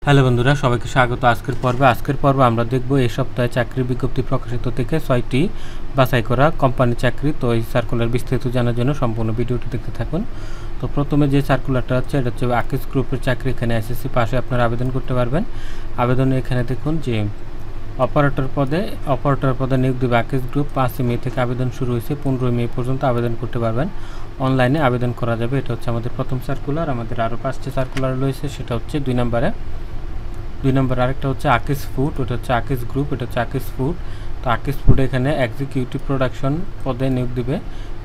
Hello বন্ধুরা, সবাইকে স্বাগত। আজকের পর্বে আমরা দেখব এই সপ্তাহে চাকরির বিজ্ঞপ্তি প্রকাশিত থেকে 6টি বাছাই করা কোম্পানি চাকরি। তো এই সার্কুলার বিস্তারিত জানার জন্য সম্পূর্ণ ভিডিওটি দেখতে থাকুন। তো প্রথমে যে সার্কুলারটা হচ্ছে এটা হচ্ছে আকিজ গ্রুপের চাকরি। এখানে এসএসসি পাশে আপনারা আবেদন করতে পারবেন। আবেদনে এখানে দেখুন যে অপারেটর পদে নিয়োগ দেবে আকিজ গ্রুপ। 5 মে থেকে আবেদন শুরু হয়েছে, 15 মে পর্যন্ত আবেদন করতে পারবেন। অনলাইনে আবেদন করা যাবে। এটা হচ্ছে আমাদের প্রথম সার্কুলার। আমাদের আরও 5টি সার্কুলার রয়েছে। সেটা হচ্ছে 2 নম্বরে আরেকটা হচ্ছে আকিজ ফুড। ওটা হচ্ছে আকিজ গ্রুপ, এটা হচ্ছে আকিজ ফুড। তো আকিজ ফুড এখানে এক্সিকিউটিভ প্রোডাকশন পদে নিয়োগ দেবে।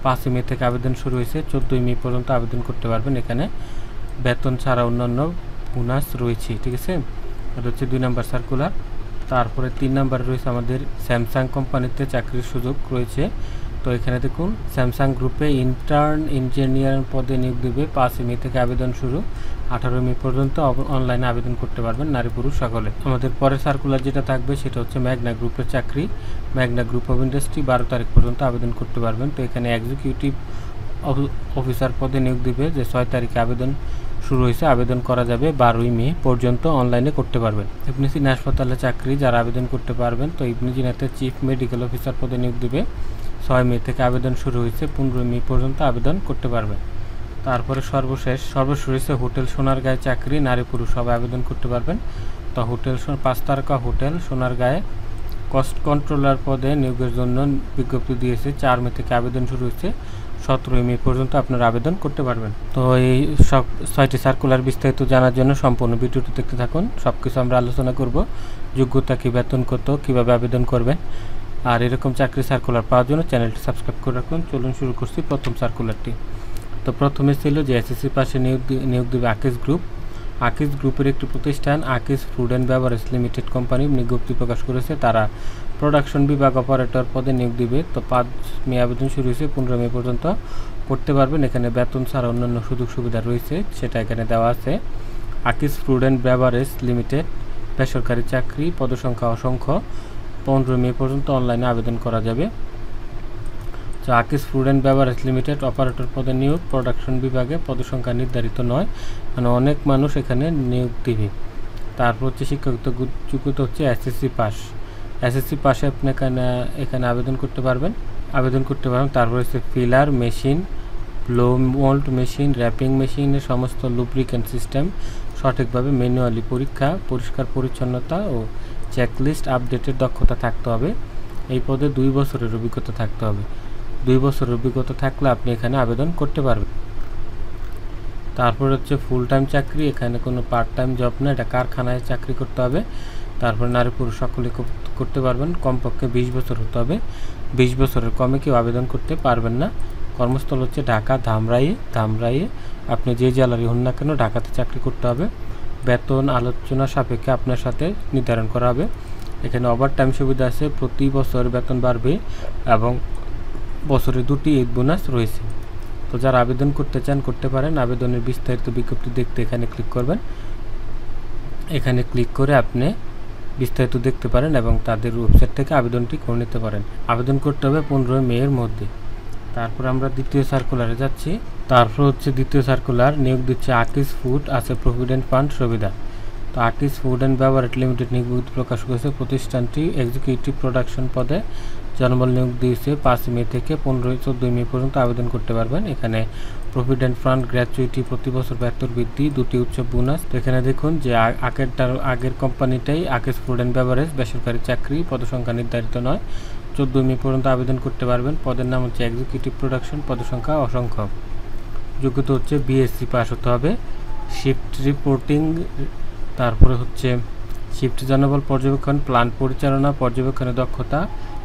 5 মে থেকে আবেদন শুরু হয়েছে, 14 মে পর্যন্ত আবেদন করতে পারবেন। এখানে বেতন ছাড়া অন্যান্য বোনাস রয়েছে, ঠিক আছে। এটা হচ্ছে 2 নম্বর সার্কুলার। তারপরে 3 নম্বরে রয়েছে আমাদের স্যামসাং কোম্পানিতে চাকরির সুযোগ রয়েছে। তো এখানে দেখুন স্যামসাং গ্রুপে ইন্টার্ন ইঞ্জিনিয়ার পদে নিয়োগ দেবে। 5 মে থেকে আবেদন শুরু, 18 মে পর্যন্ত অনলাইনে আবেদন করতে পারবেন নারী পুরুষ সকলে। আমাদের পরের সার্কুলার যেটা থাকবে সেটা হচ্ছে ম্যাগনা গ্রুপের চাকরি। ম্যাগনা গ্রুপ অফ ইন্ডাস্ট্রি 12 তারিখ পর্যন্ত আবেদন করতে পারবেন। তো এখানে এক্সিকিউটিভ অফিসার পদে নিয়োগ দেবে, যে 6 তারিখে আবেদন শুরু হয়েছে, আবেদন করা যাবে 12 মে পর্যন্ত অনলাইনে করতে পারবেন। ইবনে সিনা হাসপাতালে চাকরি যারা আবেদন করতে পারবেন, তো ইবনে সিনাতে চিফ মেডিকেল অফিসার পদে নিয়োগ দেবে। 6 মে থেকে আবেদন শুরু হয়েছে, 15 মে পর্যন্ত আবেদন করতে পারবেন। তারপরে সর্বশেষ হয়েছে হোটেল সোনারগাঁয়ে চাকরি, নারী পুরুষ সবাই আবেদন করতে পারবেন। তো হোটেল 5 তারকা হোটেল সোনারগাঁয়ে কস্ট কন্ট্রোলার পদে নিয়োগের জন্য বিজ্ঞপ্তি দিয়েছে। 4 মে থেকে আবেদন শুরু হয়েছে, 17 মে পর্যন্ত আপনারা আবেদন করতে পারবেন। তো এই সব 6টি সার্কুলার বিস্তারিত জানার জন্য সম্পূর্ণ ভিডিওটি দেখতে থাকুন। সব কিছু আমরা আলোচনা করব, যোগ্যতা কী, বেতন কত, কীভাবে আবেদন করবেন। আর এরকম চাকরি সার্কুলার পাওয়ার জন্য চ্যানেলটি সাবস্ক্রাইব করে রাখুন। চলুন শুরু করছি প্রথম সার্কুলারটি। তো প্রথমে ছিল যে এসএসসি পাশে নিয়োগ দেবে আকিজ গ্রুপ। আকিজ গ্রুপের একটি প্রতিষ্ঠান Akij food and beverage limited company বিজ্ঞপ্তি প্রকাশ করেছে। তারা প্রোডাকশন বিভাগ অপারেটর পদে নিয়োগ দিবে। তো 5 মে আবেদন শুরু হয়েছে, 15 মে পর্যন্ত করতে পারবেন। এখানে বেতন ছাড়া অন্যান্য সুযোগ সুবিধা রয়েছে, সেটা এখানে দেওয়া আছে। Akij food and beverage limited বেসরকারি চাকরি, পদসংখ্যা অসংখ্য। 15 মে পর্যন্ত অনলাইনে আবেদন করা যাবে। তো Akij food and beverage limited operator পদে নিয়োগ, প্রোডাকশন বিভাগে পদসংখ্যা নির্ধারিত নয়, মানে অনেক মানুষ এখানে নিয়োগ দিবে। তারপর হচ্ছে শিক্ষাগত যোগ্যতা হচ্ছে এসএসসি পাশে আপনি এখানে আবেদন করতে পারবেন। তারপর হচ্ছে filler machine, blow mould machine, wrapping মেশিনের সমস্ত লুব্রিকেন্ট সিস্টেম সঠিকভাবে ম্যানুয়ালি পরিষ্কার পরিচ্ছন্নতা ও চেকলিস্ট আপডেটের দক্ষতা থাকতে হবে। এই পদে 2 বছরের অভিজ্ঞতা থাকতে হবে। 2 বছরের অভিজ্ঞতা থাকলে আপনি এখানে আবেদন করতে পারবেন। তারপর হচ্ছে ফুল টাইম চাকরি। এখানে কোনো পার্ট টাইম জব না, এটা কারখানায় চাকরি করতে হবে। তারপর নারী পুরুষ সকলে করতে পারবেন। কমপক্ষে 20 বছর হতে হবে। 20 বছরের কমে কেউ আবেদন করতে পারবেন না। কর্মস্থল হচ্ছে ঢাকা ধামরাইয়ে। আপনি যে জেলারই হন না কেন ঢাকাতে চাকরি করতে হবে। বেতন আলোচনা সাপেক্ষে আপনার সাথে নির্ধারণ করা হবে। এখানে ওভার টাইম সুবিধা আছে, প্রতি বছর বেতন বাড়বে এবং বছরে 2টি ঈদ বোনাস রয়েছে। তো যারা আবেদন করতে চান করতে পারেন। আবেদনের বিস্তারিত বিজ্ঞপ্তি দেখতে এখানে ক্লিক করবেন। এখানে ক্লিক করে আপনি বিস্তারিত দেখতে পারেন এবং তাদের ওয়েবসাইট থেকে আবেদনটি করে নিতে পারেন। আবেদন করতে হবে 15 মে এর মধ্যে। তারপর আমরা দ্বিতীয় সার্কুলারে যাচ্ছি। তারপর হচ্ছে দ্বিতীয় সার্কুলার নিয়োগ দিচ্ছে আকিজ ফুড, আছে প্রভিডেন্ট ফান্ড সুবিধা। তো Akij food and beverage limited নিয়োগ প্রকাশ করেছে। প্রতিষ্ঠানটি এক্সিকিউটিভ প্রোডাকশন পদে জনবল নিয়োগ দিয়েছে। 5 মে থেকে 14 মে পর্যন্ত আবেদন করতে পারবেন। এখানে প্রভিডেন্ট ফান্ড গ্র্যাচুইটি, প্রতি বছর বেতন বৃদ্ধি, 2টি উৎসব বোনাস। তো এখানে দেখুন যে আগের কোম্পানিটাই আকিজ ফুড অ্যান্ড বেভারেজ বেসরকারি চাকরি, পদসংখ্যা নির্ধারিত নয়। 14 মে পর্যন্ত আবেদন করতে পারবেন। পদের নাম হচ্ছে এক্সিকিউটিভ প্রোডাকশন, পদসংখ্যা অসংখ্য। যোগ্যতা হচ্ছে বিএসসি পাস হতে হবে। শিফট রিপোর্টিং, তারপরে হচ্ছে শিফট জনবল পর্যবেক্ষণ, প্ল্যান পরিচালনা, পর্যবেক্ষণের দক্ষতা,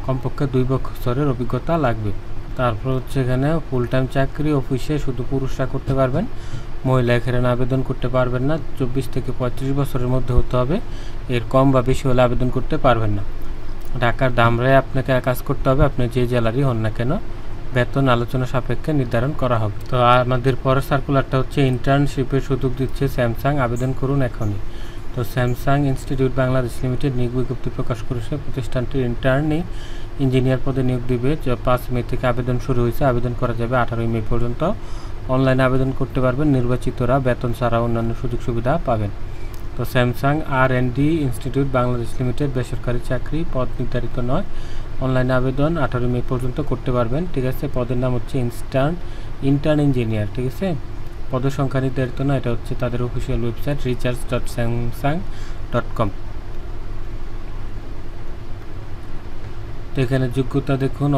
কমপক্ষে 2 বছরের অভিজ্ঞতা লাগবে। তারপর হচ্ছে এখানে ফুল টাইম চাকরি, অফিসে শুধু পুরুষরা করতে পারবেন, মহিলা এখানে আবেদন করতে পারবেন না। 24 থেকে 35 বছরের মধ্যে হতে হবে, এর কম বা বেশি হলে আবেদন করতে পারবেন না। ঢাকার ধামরায় আপনাকে কাজ করতে হবে, আপনি যে জেলারই হন না কেন। বেতন আলোচনা সাপেক্ষে নির্ধারণ করা হবে। তো আমাদের পরের সার্কুলারটা হচ্ছে ইন্টার্নশিপের সুযোগ দিচ্ছে স্যামসাং, আবেদন করুন এখনই। তো স্যামসাং ইনস্টিটিউট বাংলাদেশ লিমিটেড নিয়োগ বিজ্ঞপ্তি প্রকাশ করেছে। প্রতিষ্ঠানটির ইন্টার্নি ইঞ্জিনিয়ার পদে নিয়োগ দিবে। 5 মে থেকে আবেদন শুরু হয়েছে, আবেদন করা যাবে 18 মে পর্যন্ত। অনলাইনে আবেদন করতে পারবেন নির্বাচিতরা, বেতন ছাড়া অন্যান্য সুযোগ সুবিধা পাবেন। তো Samsung R&D institute Bangladesh limited, বেসরকারি চাকরি, পদ নির্ধারিত নয়, অনলাইনে আবেদন 18 মে পর্যন্ত করতে পারবেন, ঠিক আছে। পদের নাম হচ্ছে ইন্টার্ন ইঞ্জিনিয়ার, ঠিক আছে। পদের সংখ্যা নির্ধারিত নয়, এটা হচ্ছে তাদের অফিসিয়াল ওয়েবসাইট recharge.samsung.com। তো এখানে যোগ্যতা দেখুন,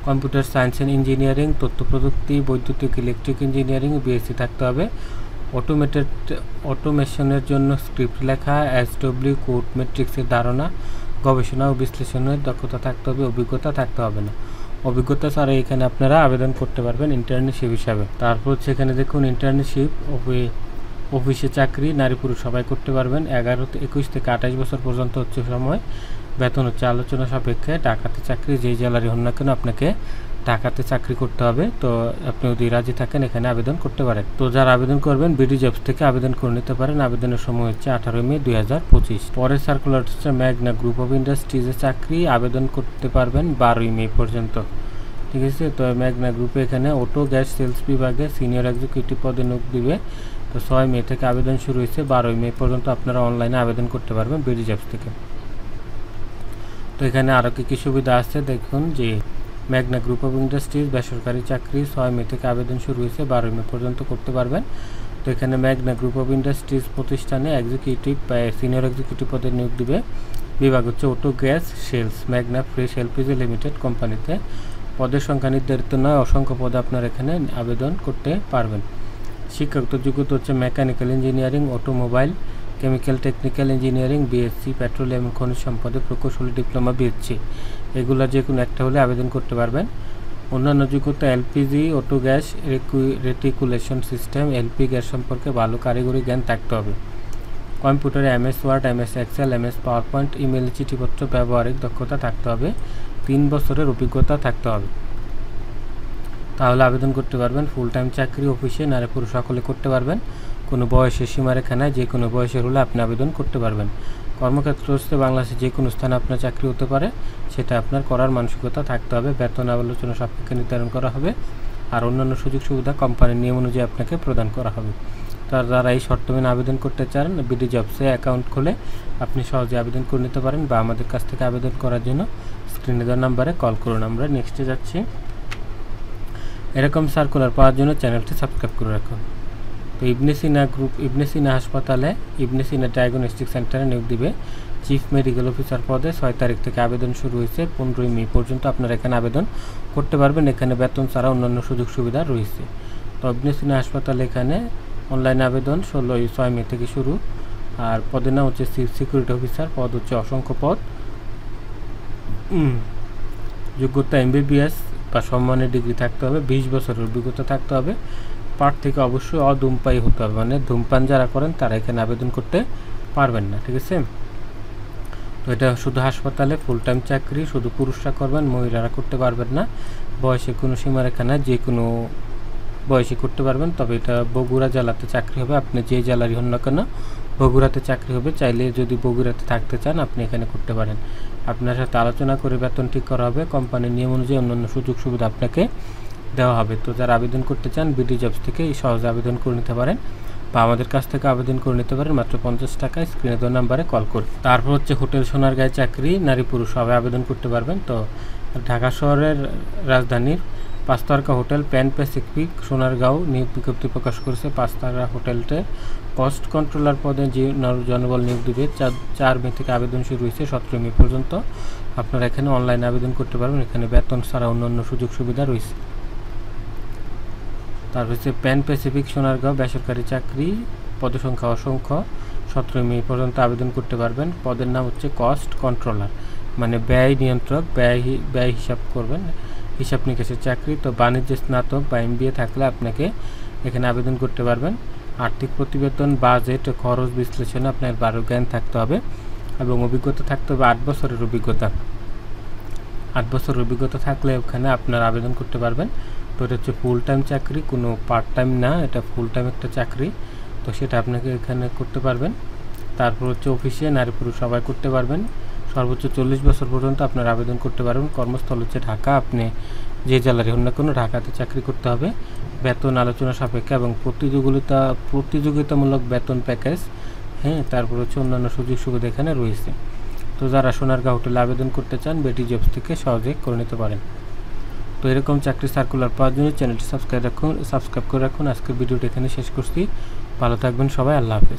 কম্পিউটার সায়েন্স অ্যান্ড ইঞ্জিনিয়ারিং, তথ্য প্রযুক্তি, বৈদ্যুতিক ইলেকট্রিক ইঞ্জিনিয়ারিং, BSc থাকতে হবে। অটোমেশনের জন্য স্ক্রিপ্ট লেখা, SW কোড ম্যাট্রিক্সের ধারণা, গবেষণা ও বিশ্লেষণের দক্ষতা থাকতে হবে, অভিজ্ঞতা থাকতে হবে না। অভিজ্ঞতা ছাড়া এখানে আপনারা আবেদন করতে পারবেন ইন্টার্নশিপ হিসাবে। তারপর হচ্ছে এখানে দেখুন ইন্টার্নশিপ, অফিসে চাকরি, নারী পুরুষ সবাই করতে পারবেন। 21 থেকে 28 বছর পর্যন্ত হচ্ছে সময়। বেতন হচ্ছে আলোচনা সাপেক্ষে। ঢাকাতে চাকরি, যেই জেলারই হন না কেন আপনাকে ঢাকাতে চাকরি করতে হবে। তো আপনি যদি রাজি থাকেন এখানে আবেদন করতে পারেন। তো যারা আবেদন করবেন বিডি জবস থেকে আবেদন করে নিতে পারেন। আবেদনের সময় হচ্ছে 18 মে 2025। পরের সার্কুলার হচ্ছে ম্যাগনা গ্রুপ অফ ইন্ডাস্ট্রিজে চাকরি, আবেদন করতে পারবেন 12 মে পর্যন্ত, ঠিক আছে। তো ম্যাগনা গ্রুপে এখানে অটো গ্যাস সেলস বিভাগে সিনিয়র এক্সিকিউটিভ পদে নিয়োগ দিবে। তো 6 মে থেকে আবেদন শুরু হয়েছে, 12 মে পর্যন্ত আপনারা অনলাইনে আবেদন করতে পারবেন বিডি জবস থেকে। তো এখানে আরও কী কী সুবিধা আছে দেখুন, যে ম্যাগনা গ্রুপ অফ ইন্ডাস্ট্রিজ বেসরকারি চাকরি, 6 মে থেকে আবেদন শুরু হয়েছে, 12 মে পর্যন্ত করতে পারবেন। তো এখানে ম্যাগনা গ্রুপ অফ ইন্ডাস্ট্রিজ প্রতিষ্ঠানে এক্সিকিউটিভ বা সিনিয়র এক্সিকিউটিভ পদে নিয়োগ দিবে। বিভাগ হচ্ছে auto gas sales, Magna fresh LPG limited কোম্পানিতে। পদের সংখ্যা নির্ধারিত নয়, অসংখ্য পদে আপনারা এখানে আবেদন করতে পারবেন। শিক্ষাগত যোগ্যতা হচ্ছে mechanical engineering, automobile, chemical technical engineering, BSc, petroleum খনিজ সম্পদে প্রকৌশলী ডিপ্লোমা, BSc, এগুলো যে কোনো একটা হলে আবেদন করতে পারবেন। অন্যান্য যোগ্যতা LPG, auto gas reticulation system, LP gas সম্পর্কে ভালো কারিগরি জ্ঞান থাকতে হবে। কম্পিউটারে MS Word, MS Excel, MS PowerPoint, email, চিঠিপত্র ব্যবহারিক দক্ষতা থাকতে হবে। 3 বছরের অভিজ্ঞতা থাকতে হবে, তাহলে আবেদন করতে পারবেন। ফুল টাইম চাকরি, অফিসে নারী পুরুষ সকলে করতে পারবেন। কোনো বয়সের সীমারেখা নাই, যে কোনো বয়সের হলে আপনি আবেদন করতে পারবেন। কর্মক্ষেত্র হচ্ছে বাংলাদেশের যে কোনো স্থানে আপনার চাকরি হতে পারে, সেটা আপনার করার মানসিকতা থাকতে হবে। বেতন আলোচনা সাপেক্ষে নির্ধারণ করা হবে, আর অন্যান্য সুযোগ সুবিধা কোম্পানির নিয়ম অনুযায়ী আপনাকে প্রদান করা হবে। তার যারা এই শর্ত মেনে আবেদন করতে চান, বিডি জবসে অ্যাকাউন্ট খুলে আপনি সহজে আবেদন করে নিতে পারেন, বা আমাদের কাছ থেকে আবেদন করার জন্য স্ক্রিনে দেওয়া নাম্বারে কল করুন। আমরা নেক্সটে যাচ্ছি। এরকম সার্কুলার পাওয়ার জন্য চ্যানেলটি সাবস্ক্রাইব করে রাখুন। তো ইবনে সিনা হাসপাতালে ইবনে সিনা ডায়াগনস্টিক সেন্টারে নিয়োগ দিবে চিফ মেডিকেল অফিসার পদে। 6 তারিখ থেকে আবেদন শুরু হয়েছে, 15 মে পর্যন্ত আপনারা এখানে আবেদন করতে পারবেন। এখানে বেতন ছাড়া অন্যান্য সুযোগ সুবিধা রয়েছে। তো ইবনে সিনা হাসপাতালে এখানে অনলাইন আবেদন 6 মে থেকে শুরু। আর পদের নাম হচ্ছে চিফ সিকিউরিটি অফিসার, পদ হচ্ছে অসংখ্য পদ। যোগ্যতা MBBS বা সম্মানের ডিগ্রি থাকতে হবে, 20 বছরের অভিজ্ঞতা থাকতে হবে। প্রার্থীকে অবশ্যই অধূমপায়ী হতে হবে, মানে ধূমপান যারা করেন তারা এখানে আবেদন করতে পারবেন না, ঠিক আছে। তো এটা শুধু হাসপাতালে ফুল টাইম চাকরি, শুধু পুরুষরা করবেন, মহিলারা করতে পারবেন না। বয়সে কোনো সীমারেখা না, যে কোনো বয়সে করতে পারবেন। তবে এটা বগুড়া জেলাতে চাকরি হবে, আপনি যে জেলারই হন না কেন বগুড়াতে চাকরি হবে। চাইলে যদি বগুড়াতে থাকতে চান আপনি এখানে করতে পারেন। আপনার সাথে আলোচনা করে বেতন ঠিক করা হবে, কোম্পানির নিয়ম অনুযায়ী অন্যান্য সুযোগ সুবিধা আপনাকে দেওয়া হবে। তো যারা আবেদন করতে চান বিডি জবস থেকে সহজে আবেদন করে নিতে পারেন, বা আমাদের কাছ থেকে আবেদন করে নিতে পারেন মাত্র 50 টাকায়, স্ক্রিনে দেওয়া নাম্বারে কল করে। তারপর হচ্ছে হোটেল সোনারগাঁয়ে চাকরি, নারী পুরুষ সবাই আবেদন করতে পারবেন। তো ঢাকা শহরের রাজধানীর 5 তারকা হোটেল প্যান প্যাসিফিক সোনারগাঁও নিয়োগ বিজ্ঞপ্তি প্রকাশ করেছে। 5 তারকা হোটেলতে কস্ট কন্ট্রোলার পদে যে জনবল নিয়োগ দিবে। 4 মে থেকে আবেদন শুরু হয়েছে, 17 মে পর্যন্ত আপনারা এখানে অনলাইনে আবেদন করতে পারবেন। এখানে বেতন ছাড়া অন্যান্য সুযোগ সুবিধা রয়েছে। তারপর হচ্ছে প্যান প্যাসিফিক সোনারগাঁও বেসরকারি চাকরি, পদসংখ্যা অসংখ্য, 17 মে পর্যন্ত আবেদন করতে পারবেন। পদের নাম হচ্ছে কস্ট কন্ট্রোলার, মানে ব্যয় নিয়ন্ত্রক, ব্যয় হিসাব করবেন, হিসাব নিকাশের চাকরি। তো বাণিজ্য স্নাতক বা MBA থাকলে আপনাকে এখানে আবেদন করতে পারবেন। আর্থিক প্রতিবেদন, বাজেট, খরচ বিশ্লেষণে আপনার ভালো জ্ঞান থাকতে হবে, এবং অভিজ্ঞতা থাকতে হবে 8 বছরের অভিজ্ঞতা। 8 বছরের অভিজ্ঞতা থাকলে ওখানে আপনারা আবেদন করতে পারবেন। তো এটা হচ্ছে ফুল টাইম চাকরি, কোনো পার্ট টাইম না, এটা ফুল টাইম একটা চাকরি। তো সেটা আপনাকে এখানে করতে পারবেন। তারপর হচ্ছে অফিসে নারী পুরুষ সবাই করতে পারবেন। সর্বোচ্চ 40 বছর পর্যন্ত আপনারা আবেদন করতে পারবেন। কর্মস্থল হচ্ছে ঢাকা, আপনি যে জেলারই হন না কোনো ঢাকাতে চাকরি করতে হবে। বেতন আলোচনা সাপেক্ষে এবং প্রতিযোগিতামূলক বেতন প্যাকেজ হ্যাঁ, তারপর হচ্ছে অন্যান্য সুযোগ সুবিধা এখানে রয়েছে। তো যারা সোনারগাঁও হোটেলে আবেদন করতে চান বেটি জবস থেকে সহজে করে নিতে পারেন। তো এরকম চাকরি সার্কুলার পাওয়ার জন্য চ্যানেলটি সাবস্ক্রাইব করে রাখুন। আজকের ভিডিওটি এখানে শেষ করছি। ভালো থাকবেন সবাই, আল্লাহ হাফেজ।